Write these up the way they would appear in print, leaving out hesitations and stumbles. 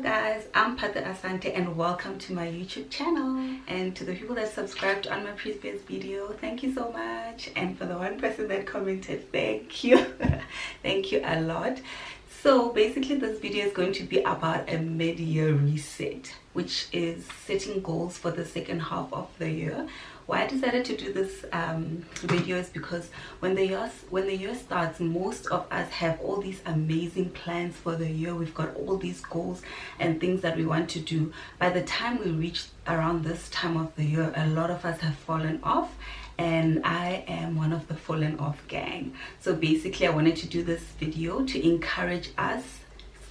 guys, I'm Pata Asante and welcome to my YouTube channel. And to the people that subscribed on my previous video, thank you so much. And for the one person that commented, thank you. Thank you a lot. So basically this video is going to be about a mid-year reset, which is setting goals for the second half of the year. Why I decided to do this video is because when the year starts, most of us have all these amazing plans for the year. We've got all these goals and things that we want to do. By the time we reach around this time of the year, a lot of us have fallen off, and I am one of the fallen off gang. So basically I wanted to do this video to encourage us,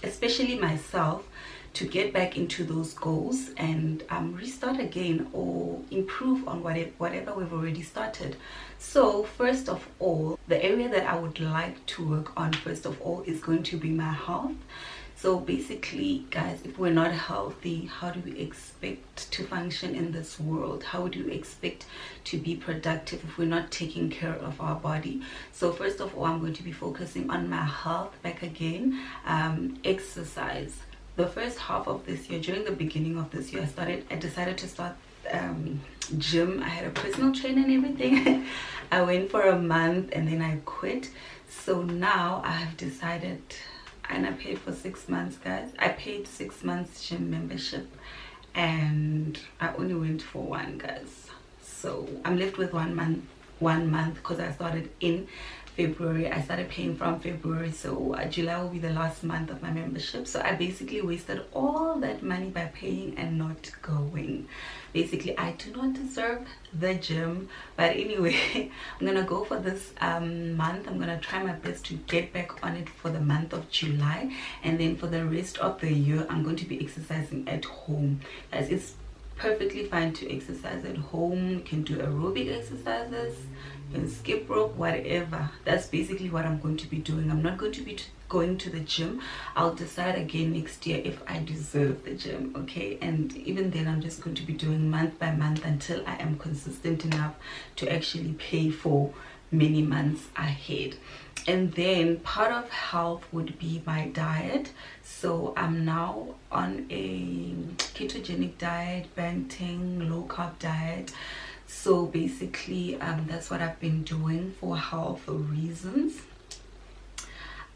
especially myself, to get back into those goals and restart again or improve on whatever we've already started. So first of all, the area that I would like to work on first of all is going to be my health. So basically, guys, if we're not healthy, how do we expect to function in this world? How do you expect to be productive if we're not taking care of our body? So first of all, I'm going to be focusing on my health back again. Exercise. The first half of this year, during the beginning of this year, I decided to start gym. I had a personal trainer and everything. I went for a month and then I quit. So now I have decided, and I paid for 6 months, guys. I paid 6 months gym membership and I only went for one, guys. So I'm left with 1 month because I started in February. I started paying from February, so July will be the last month of my membership. So I basically wasted all that money by paying and not going. Basically, I do not deserve the gym, but anyway, I'm gonna go for this month. I'm gonna try my best to get back on it for the month of July, and then for the rest of the year I'm going to be exercising at home. As it's perfectly fine to exercise at home. You can do aerobic exercises, you can skip rope, whatever. That's basically what I'm going to be doing. I'm not going to be going to the gym. I'll decide again next year if I deserve the gym, okay? And even then I'm just going to be doing month by month until I am consistent enough to actually pay for many months ahead. And then part of health would be my diet. So I'm now on a ketogenic diet, Banteng, low carb diet. So basically that's what I've been doing for health reasons.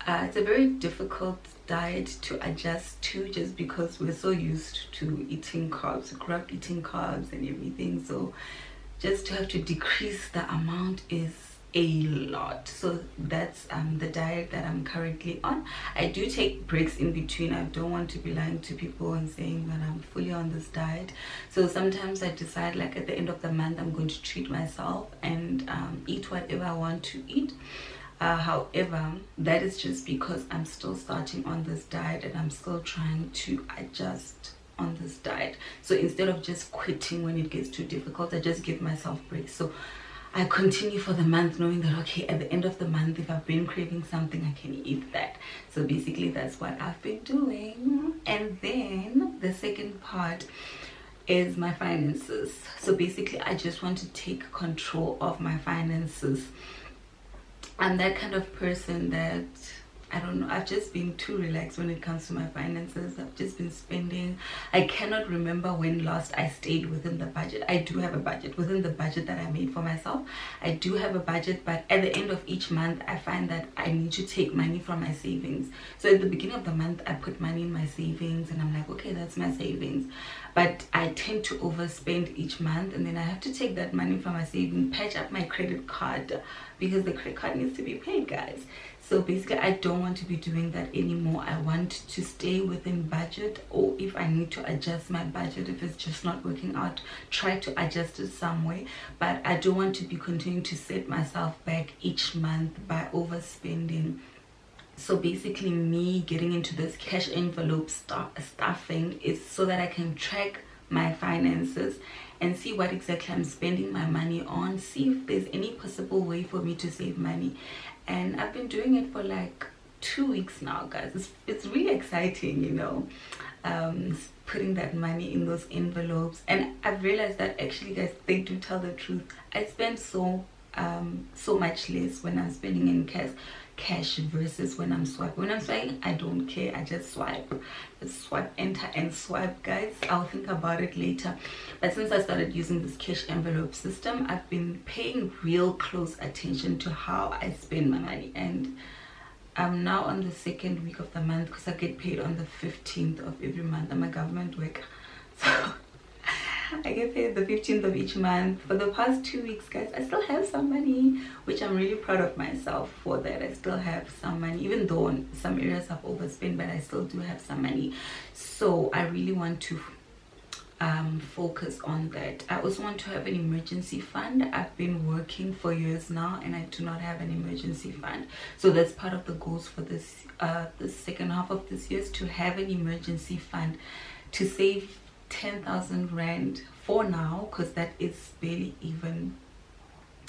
It's a very difficult diet to adjust to just because we're so used to eating carbs. We grew up eating carbs and everything, so just to have to decrease the amount is a lot. So that's the diet that I'm currently on. I do take breaks in between. I don't want to be lying to people and saying that I'm fully on this diet. So sometimes I decide, like at the end of the month, I'm going to treat myself and eat whatever I want to eat. However, that is just because I'm still starting on this diet and I'm still trying to adjust on this diet. So instead of just quitting when it gets too difficult, I just give myself breaks. So I continue for the month knowing that, okay, at the end of the month, if I've been craving something, I can eat that. So basically that's what I've been doing. And then the second part is my finances. So basically I just want to take control of my finances. I'm that kind of person that, I don't know, I've just been too relaxed when it comes to my finances. I've just been spending. I cannot remember when last I stayed within the budget. I do have a budget within the budget that I made for myself. I do have a budget, but at the end of each month I find that I need to take money from my savings. So at the beginning of the month I put money in my savings and I'm like, okay, that's my savings. But I tend to overspend each month, and then I have to take that money from my savings, patch up my credit card because the credit card needs to be paid, guys. So basically I don't want to be doing that anymore. I want to stay within budget, or if I need to adjust my budget, if it's just not working out, try to adjust it some way. But I don't want to be continuing to set myself back each month by overspending. So basically me getting into this cash envelope stuffing is so that I can track my finances and see what exactly I'm spending my money on, see if there's any possible way for me to save money. And I've been doing it for like 2 weeks now, guys. It's really exciting, you know, putting that money in those envelopes. And I've realized that actually, guys, they do tell the truth. I spend so so much less when I'm spending in cash versus when I'm swiping. When I'm swiping, I don't care, I just swipe. Just swipe, enter and swipe, guys. I'll think about it later. But since I started using this cash envelope system, I've been paying real close attention to how I spend my money. And I'm now on the second week of the month because I get paid on the 15th of every month. I'm a government worker, so I get paid the 15th of each month. For the past 2 weeks, guys, I still have some money, which I'm really proud of myself for that. I still have some money, even though in some areas I've overspent, but I still do have some money. So I really want to focus on that. I also want to have an emergency fund. I've been working for years now and I do not have an emergency fund, so that's part of the goals for this second half of this year, is to have an emergency fund to save 10,000 rand for now, because that is barely even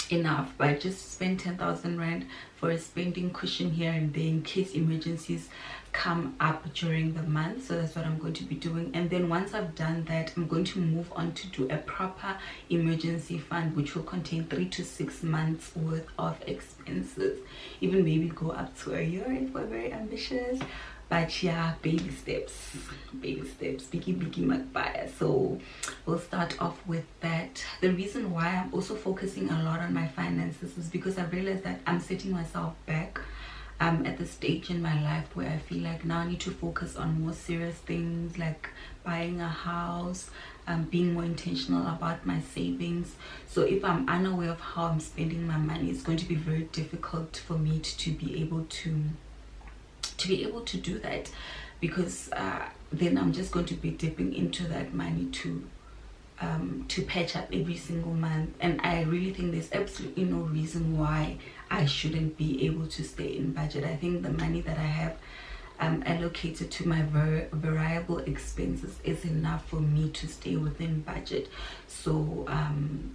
enough, but just spend 10,000 rand for a spending cushion here and there in case emergencies come up during the month. So that's what I'm going to be doing. And then once I've done that, I'm going to move on to do a proper emergency fund, which will contain 3 to 6 months worth of expenses, even maybe go up to a year if we're very ambitious. But yeah, baby steps, biggie magpie. So we'll start off with that. The reason why I'm also focusing a lot on my finances is because I realized that I'm setting myself back at the stage in my life where I feel like now I need to focus on more serious things, like buying a house, being more intentional about my savings. So if I'm unaware of how I'm spending my money, it's going to be very difficult for me to be able to do that, because then I'm just going to be dipping into that money to patch up every single month. And I really think there's absolutely no reason why I shouldn't be able to stay in budget. I think the money that I have allocated to my variable expenses is enough for me to stay within budget. So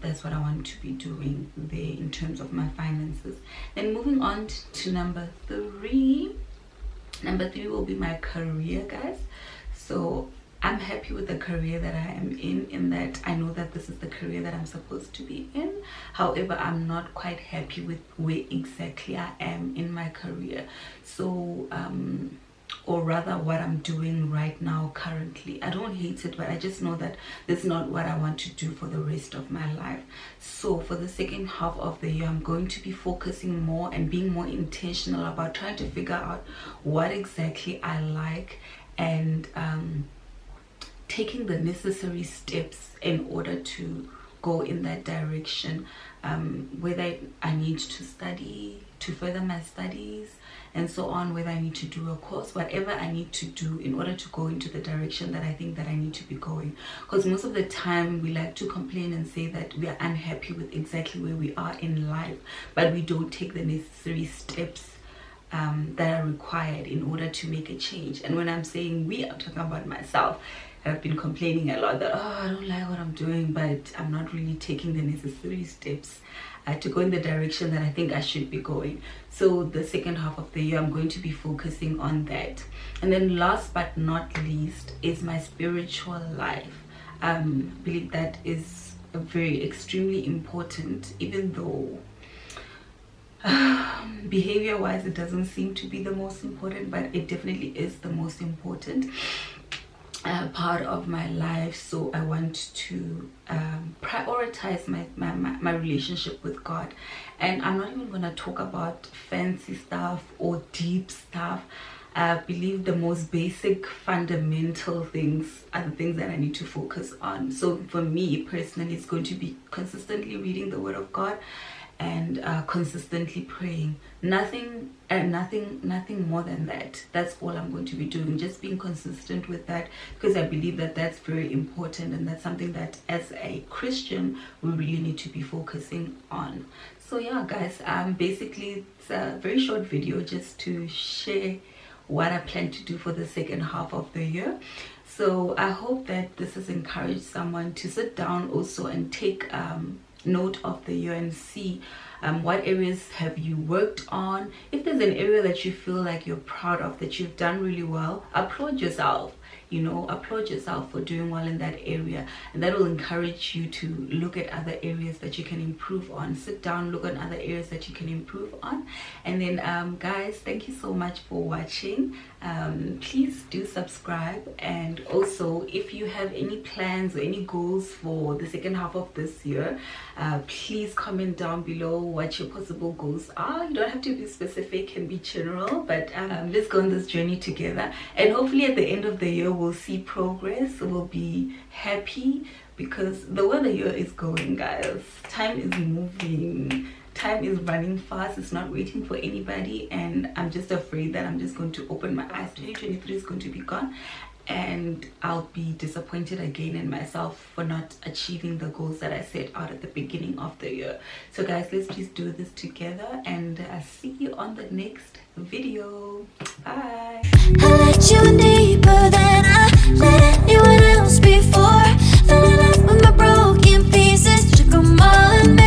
that's what I want to be doing there in terms of my finances. Then moving on to number 3. Number 3 will be my career, guys. So I'm happy with the career that I am in that I know that this is the career that I'm supposed to be in. However, I'm not quite happy with where exactly I am in my career. So or rather what I'm doing right now currently. I don't hate it, but I just know that that's not what I want to do for the rest of my life. So for the second half of the year, I'm going to be focusing more and being more intentional about trying to figure out what exactly I like, and taking the necessary steps in order to go in that direction, whether I need to study to further my studies and so on, whether I need to do a course, whatever I need to do in order to go into the direction that I think that I need to be going. Because most of the time we like to complain and say that we are unhappy with exactly where we are in life, but we don't take the necessary steps that are required in order to make a change. And when I'm saying we, I'm talking about myself. I've been complaining a lot that, oh, I don't like what I'm doing, but I'm not really taking the necessary steps to go in the direction that I think I should be going. So the second half of the year, I'm going to be focusing on that. And then last but not least is my spiritual life. I believe that is very extremely important, even though behavior wise it doesn't seem to be the most important, but it definitely is the most important part of my life. So I want to prioritize my relationship with God. And I'm not even going to talk about fancy stuff or deep stuff. I believe the most basic fundamental things are the things that I need to focus on. So for me personally, it's going to be consistently reading the Word of God and consistently praying. Nothing more than that. That's all I'm going to be doing, just being consistent with that, because I believe that that's very important, and that's something that as a Christian we really need to be focusing on. So yeah guys, basically it's a very short video just to share what I plan to do for the second half of the year. So I hope that this has encouraged someone to sit down also and take note of the year and see what areas have you worked on. If there's an area that you feel like you're proud of, that you've done really well, applaud yourself. you know, applaud yourself for doing well in that area, and that will encourage you to look at other areas that you can improve on. Sit down, look at other areas that you can improve on. And then guys, thank you so much for watching. Please do subscribe, and also if you have any plans or any goals for the second half of this year, please comment down below what your possible goals are. You don't have to be specific, can be general, but let's go on this journey together, and hopefully at the end of the year we'll see progress. We'll be happy because the way the year is going, guys, time is moving, time is running fast, it's not waiting for anybody, and I'm just afraid that I'm just going to open my eyes. 2023 is going to be gone, and I'll be disappointed again in myself for not achieving the goals that I set out at the beginning of the year. So guys, let's please do this together, and I'll see you on the next video. Bye. I let you in deeper than I let you